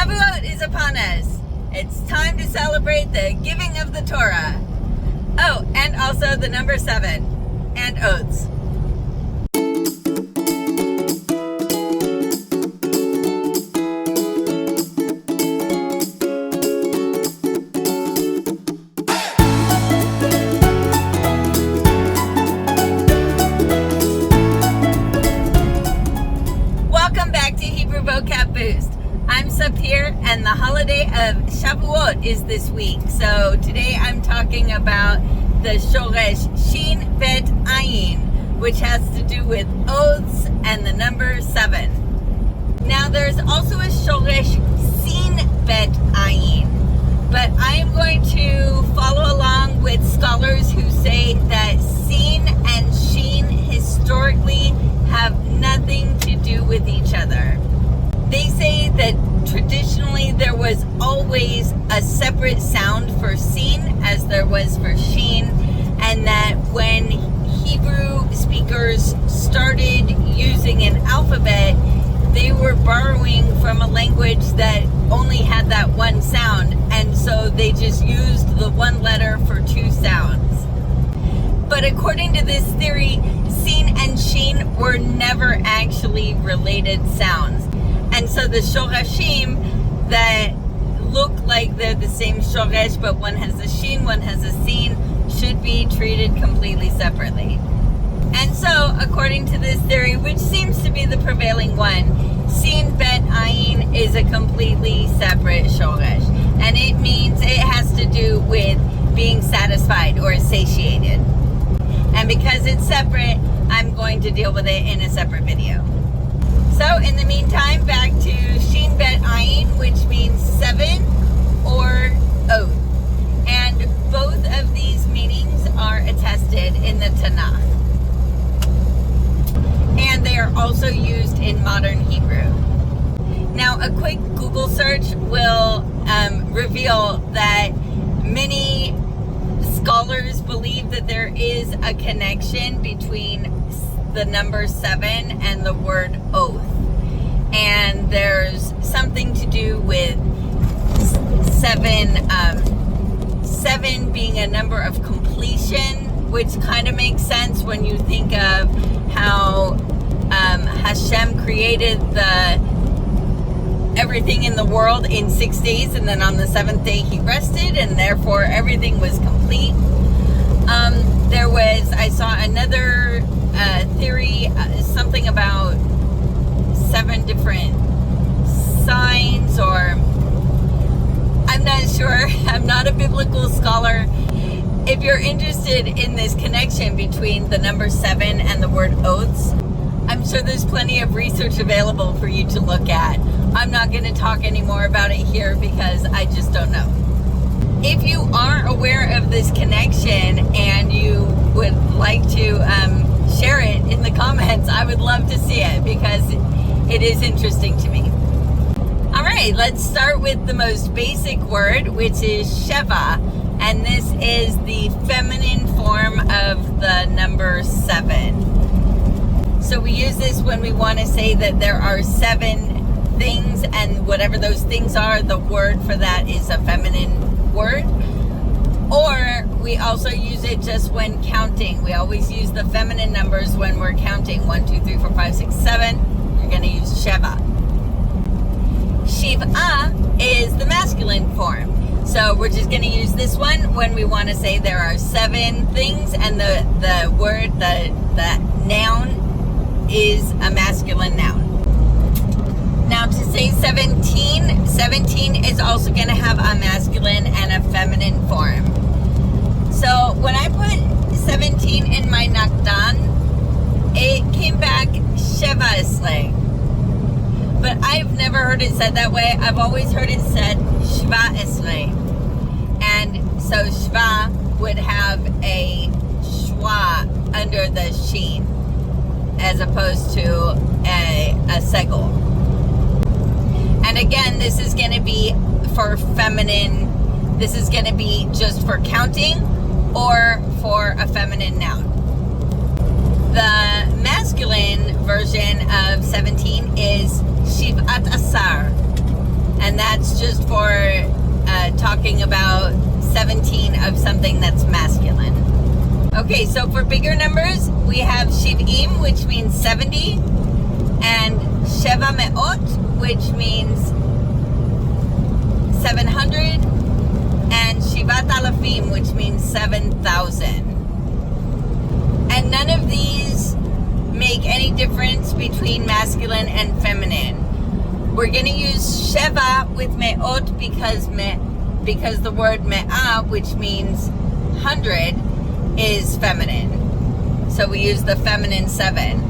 Shavuot is upon us. It's time to celebrate the giving of the Torah. Oh, and also the number 7 and oaths. Welcome back to Hebrew Vocab Boost. I'm Sapir, and the holiday of Shavuot is this week. So today I'm talking about the shoresh Shin Bet Ayin, which has to do with oaths and the number 7. Now there's also a shoresh Sin Bet Ayin, but I am going to follow along with scholars who say that Sin and Shin historically have nothing to do with each other. They say that traditionally there was always a separate sound for Sin as there was for Shin, and that when Hebrew speakers started using an alphabet, they were borrowing from a language that only had that one sound, and so they just used the one letter for two sounds. But according to this theory, Sin and Shin were never actually related sounds. And so the shorashim that look like they're the same shoresh, but one has a shin, one has a sin, should be treated completely separately. And so, according to this theory, which seems to be the prevailing one, Shin Bet Ayin is a completely separate shoresh. And it means it has to do with being satisfied or satiated. And because it's separate, I'm going to deal with it in a separate video. So in the meantime, back to Shin Bet Ayin, which means 7 or oath. And both of these meanings are attested in the Tanakh. And they are also used in modern Hebrew. Now, a quick Google search will reveal that many scholars believe that there is a connection between the number 7 and the word oath. And there's something to do with 7 being a number of completion, which kind of makes sense when you think of how Hashem created everything in the world in 6 days, and then on the 7th day he rested, and therefore everything was complete. I saw another theory, something about 7 different signs, or I'm not sure. I'm not a biblical scholar. If you're interested in this connection between the number 7 and the word oaths, I'm sure there's plenty of research available for you to look at. I'm not going to talk any more about it here because I just don't know. If you are aware of this connection and you would like to share it in the comments, I would love to see it because it is interesting to me. All right, let's start with the most basic word, which is Sheva, and this is the feminine form of the number 7. So we use this when we want to say that there are 7 things, and whatever those things are, the word for that is a feminine word. Or we also use it just when counting. We always use the feminine numbers when we're counting. 1, 2, 3, 4, 5, 6, 7. You're going to use Sheva. Shiv'ah is the masculine form. So we're just going to use this one when we want to say there are 7 things, and the word, the noun is a masculine noun. Now to say 17, 17 is also going to have a masculine and a feminine form. So when I put 17 in my Nakdan, it came back Sheva Esrei. But I've never heard it said that way. I've always heard it said Shva Esrei. And so Shva would have a Shwa under the Shin, as opposed to a segul. And again, this is going to be for feminine. This is going to be just for counting or for a feminine noun. The masculine version of 17 is Shivat Asar, and that just for talking about 17 of something that's masculine. Okay, so for bigger numbers, we have shiv'im, which means 70, and sheva me'ot, which means 700, and shivat alafim, which means 7,000. And none of these make any difference between masculine and feminine. We're going to use sheva with me'ot because the word me'ah, which means 100, is feminine. So we use the feminine 7.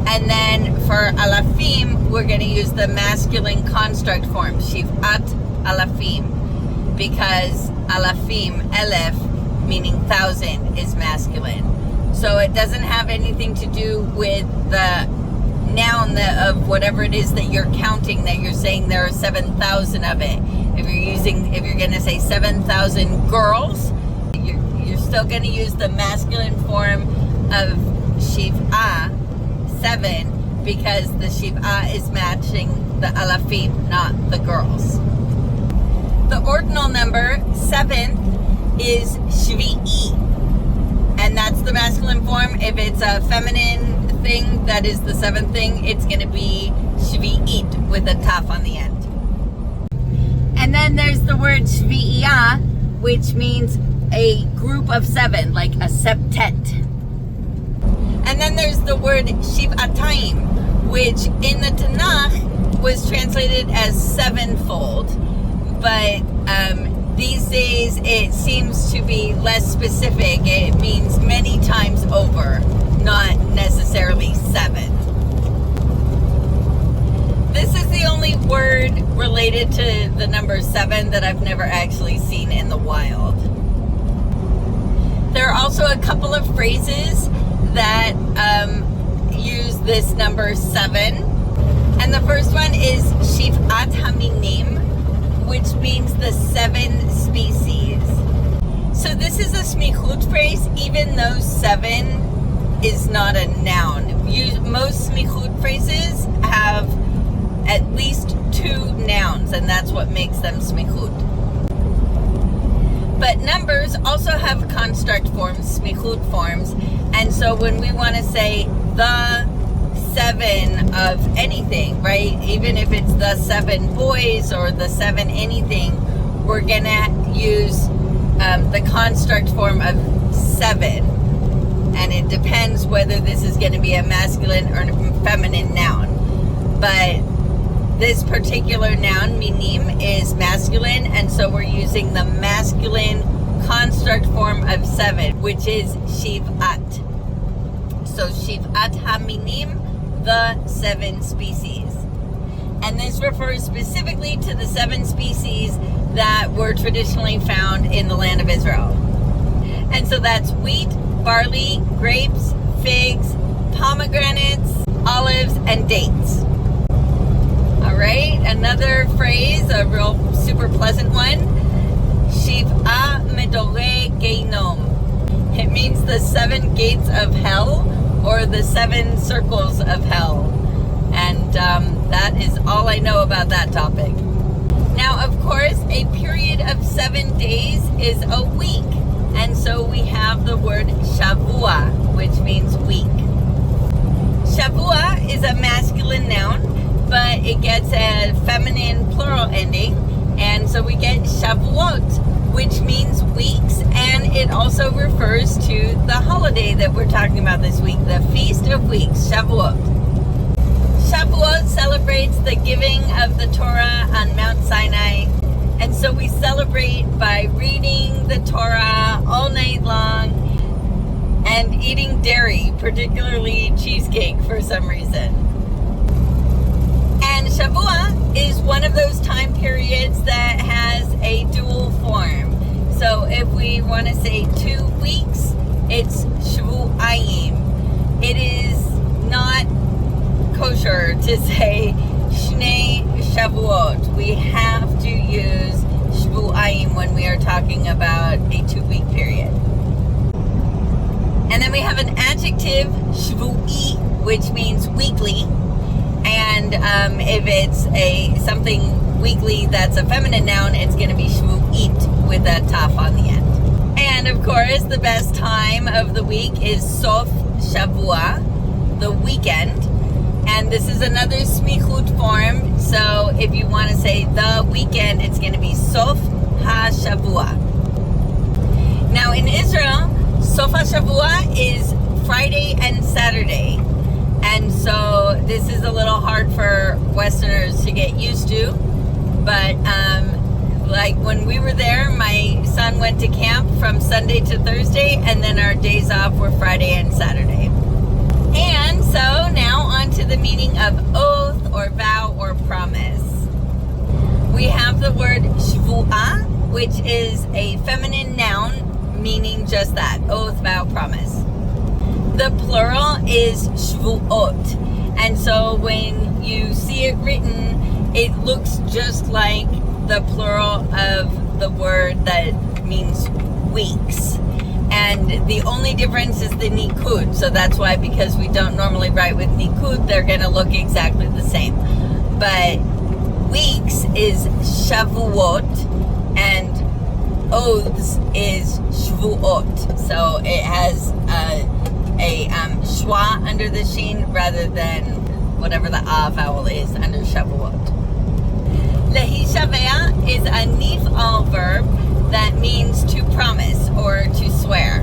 And then for alafim, we're going to use the masculine construct form, shivat alafim, because alafim, elef, meaning 1,000, is masculine. So it doesn't have anything to do with the noun of whatever it is that you're counting, that you're saying there are 7,000 of it. If you're going to say 7,000 girls, you're still going to use the masculine form of shiv'ah, 7, because the shiv'ah is matching the alafim, not the girls. The ordinal number, 7th, is shvi'i, and that's the masculine form. If it's a feminine thing, that is the 7th thing, it's going to be shvi'it with a taf on the end. And then there's the word shvi'iyah, which means a group of 7, like a septet. And then there's the word shiv'atayim, which in the Tanakh was translated as sevenfold, but these days it seems to be less specific. It means many times over, not necessarily 7. This is the only word related to the number 7 that I've never actually seen in the wild. There are also a couple of phrases that use this number 7. And the first one is Shiv'at Haminim, which means the 7 species. So this is a smichut phrase, even though 7 is not a noun. Most smichut phrases have at least 2 nouns, and that's what makes them smichut. But numbers also have construct forms, smichut forms, and so when we want to say the 7 of anything, right? Even if it's the 7 boys or the 7 anything, we're gonna use the construct form of 7, and it depends whether this is going to be a masculine or feminine noun. But this particular noun, minim, is masculine, and so we're using the masculine construct form of 7, which is shiv'at. So shiv'at haminim, the 7 species. And this refers specifically to the 7 species that were traditionally found in the land of Israel. And so that's wheat, barley, grapes, figs, pomegranates, olives, and dates. All right, another phrase, a real super pleasant one, Shiv'a Medore Geinom. It means the 7 gates of hell, or the 7 circles of hell. And that is all I know about that topic. Now, of course, a period of 7 days is a week. And so we have the word Shavuot, which means week. Shavuot is a masculine noun, but it gets a feminine plural ending. And so we get Shavuot, which means weeks, and it also refers to the holiday that we're talking about this week, the Feast of Weeks, Shavuot. Shavuot celebrates the giving of the Torah on Mount Sinai, and so we celebrate by reading the Torah all night long and eating dairy, particularly cheesecake for some reason. And Shavuot is one of those time periods that has a dual form. So if we want to say 2 weeks, it's Shavu'ayim. It is not kosher to say Shnei Shavuot. We have to use Shavu'ayim when we are talking about a 2-week period. And then we have an adjective, Shavu'i, which means weekly. And if it's something weekly that's a feminine noun, it's going to be Shavuot with a taf on the end. And of course, the best time of the week is Sof Shavua, the weekend. And this is another smichut form. So if you want to say the weekend, it's going to be Sof HaShavua. Now in Israel, Sof HaShavua is Friday and Saturday. And so this is a little hard for Westerners to get used to. But like when we were there, my son went to camp from Sunday to Thursday, and then our days off were Friday and Saturday. And so now on to the meaning of oath or vow or promise. We have the word shvuah, which is a feminine noun meaning just that, oath, vow, promise. The plural is Shavuot. And so when you see it written, it looks just like the plural of the word that means weeks. And the only difference is the nikud. So that's why, because we don't normally write with nikud, they're going to look exactly the same. But weeks is Shavuot, and oaths is Shvuot. So it has a schwa under the shin rather than whatever the a vowel is under Shavuot. Lehishavea is a nif'al verb that means to promise or to swear.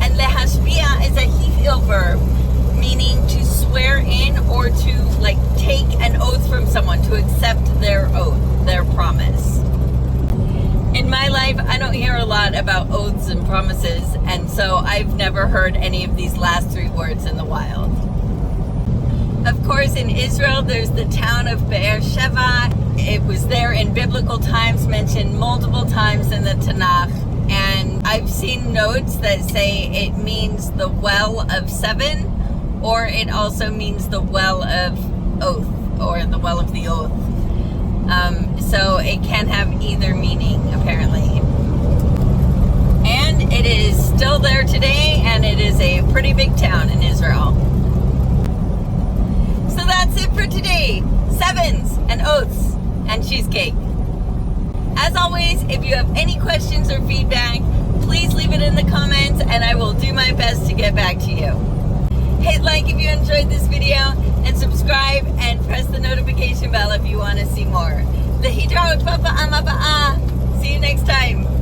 And lehashbia is a hif'il verb meaning to swear in or to like take an oath from someone, to accept their oath, their promise. In my life, I don't hear a lot about oaths and promises, and so I've never heard any of these last three words in the wild. Of course, in Israel, there's the town of Beersheba. It was there in biblical times, mentioned multiple times in the Tanakh, and I've seen notes that say it means the well of seven, or it also means the well of oath, or the well of the oath. So it can have either meaning, apparently. And it is still there today, and it is a pretty big town in Israel. So that's it for today. Sevens and oaths and cheesecake. As always, if you have any questions or feedback, please leave it in the comments, and I will do my best to get back to you. Hit like if you enjoyed this video, and subscribe and press the notification bell if you want to see more. See you next time.